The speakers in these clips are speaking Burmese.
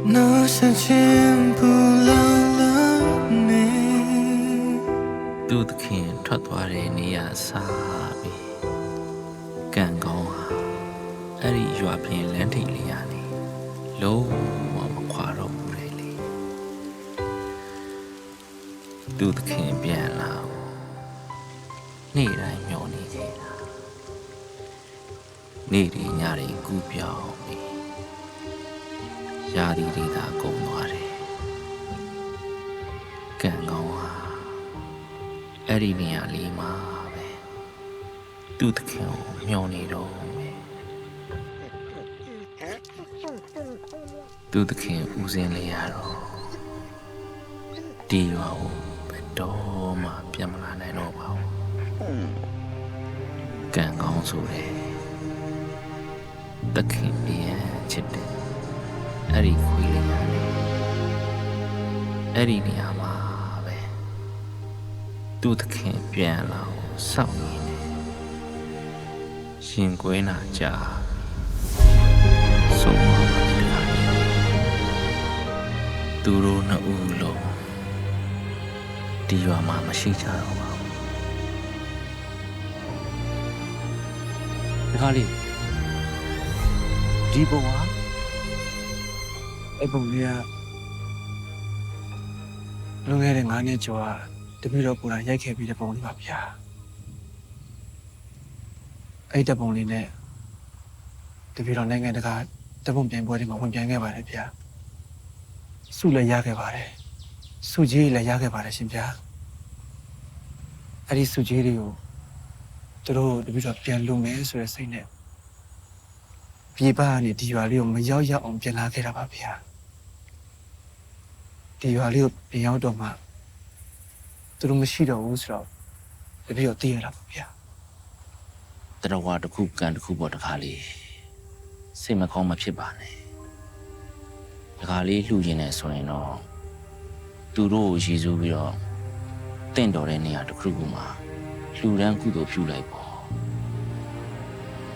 那些全部老了没都得看ထွက်သွားတဲ့နေရာစားပြီးကံကောင်းဟာအဲ့ဒီရွာပြင်လမ်းထိပ်လေးရနေလုံးဝမခွာတော့ဘူးလေသူသခင်ပြန်လာနေ့တိုင်းမျောနေခဲ့တာနေ့တွေညတွေကူးပြောင်းပြီးရာသီတွေသာကုန်သွားတယ်ကံကောင်းဟာအဲ့ဒီနေရာလေးမှာပဲသူ့သခင်ကိုမျောနေတော့မယ်သူ့သခင်ဦးစင်းလေးရတော့ဒီရွာကိုဘယ်တော့မှပြန်မလာနိုင်တော့ပါဘူးကံကောင်းဆိုတယ်သခင်ပြန်ချစ်တယ်အဲ့ဒီခွေးလေးရတယ်အဲ့ဒီနေရာမှာပဲသူ့သခင်ပြန်လာအောင်စောင့်နေတယ်ရှင်ကွဲနာကြာဆုံးပါပါတခါသူတို့နှစ်ဦးလုံးဒီရွာမှာမရှိကြတော့ပါဘူးတခါလေးဒီပုံကအဲ့ပုံလေးကလွန်ခဲ့တဲ့9နှစ်ကျော်ကတပည့်တော်ကိုယ်တိုင်ရိုက်ခဲ့ပြီးတဲ့ပုံလေးပါဗျာအဲ့ဒီပုံလေးနဲ့တပည့်တော်နိုင်ငံတကာတပုံပြိုင်ပွဲတွေမှာဝင်ပြိုင်ခဲ့ပါတယ်ဗျာဆုလည်းရခဲ့ပါတယ်ဆုကြီးလည်းရခဲ့ပါတယ်ရှင်ဗျာအဲ့ဒီဆုကြီးတွေကိုသူတို့တပည့်တော်ပြန်လုံမယ်ဆိုတဲ့စိတ်နဲ့ပြေပါကနေဒီရွာလေးကိုမရောက်အောင်ပြန်လာခဲ့တာပါဗျာဒီရွာလေးကိုပြန်ရောက်တော့မှသူတို့မရှိတော့ဘူးဆိုတော့တပည့်တော်သိရတာပါဗျာတရဝါတစ်ခုကန်တစ်ခုပေါ်တခါလေးစိတ်မကောင်းမဖြစ်ပါနဲ့တခါလေးလှူကျင်နေဆိုရင်တော့သူတို့ကိုရည်စူးပြီးတော့တင့်တော်တဲ့နေရာတစ်ခုခုမှာလှူဒန်းကုသိုလ်ပြုလိုက်ပေါ့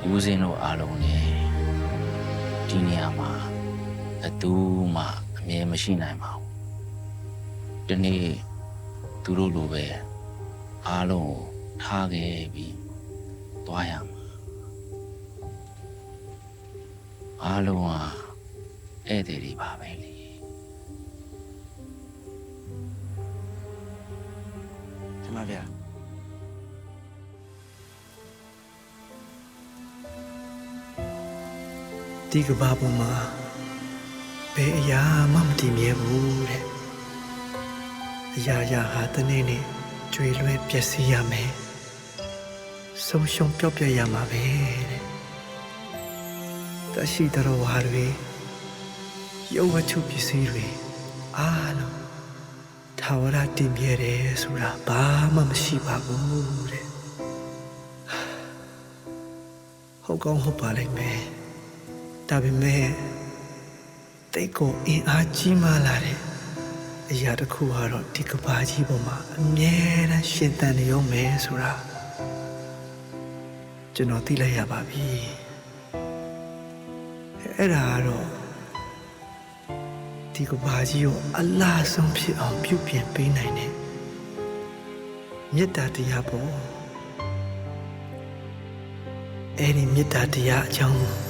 ဦးစင်းတို့အားလုံးနဲ့ဒီနေရာမှာဘယ်သူမှအမြဲမရှိနိုင်ပါဘူးဒီနေ့သူတို့လိုပဲအားလုံးကိုထားခဲ့ပြီးသွားရမှာအားလုံးဟာဧည့်သည်တွေပါပဲလေကျမဗျာဒီကဘာပေါ်မှာဘယ်အရာမှမတည်မြဲဘူးတဲ့အရာရာဟာတနေ့နေ့ကျွေလွဲပျက်စီးရမယ်ဆုံးရှုံးပျောက်ပြက်ရမှာပဲတဲ့တရှိတော်ဟာတွေရုပ်ဝတ္ထုပစ္စည်းတွေအားလုံးထာဝရတည်မြဲတယ်ဆိုတာဘာမှမရှိပါဘူးတဲ့ဟုတ်ကောင်းဟုတ်ပါလိမ့်မယ်ဒါပေမဲ့တိတ်ကိုအင်အားကြီးမားလာတဲ့အရာတစ်ခုကတော့ဒီကဘာကြီးပေါ်မှာအမြဲတမ်းရှင်သန်နေရုံပဲဆိုတာကျွန်တော်သိလိုက်ရပါပြီအဲ့ဒါကတော့ဒီကဘာကြီးကိုအလားဆုံးဖြစ်အောင်ပြုပြင်ပေးနိုင်တယ်မေတ္တာတရားပေါ့အဲ့ဒီမေတ္တာတရားအကြောင်း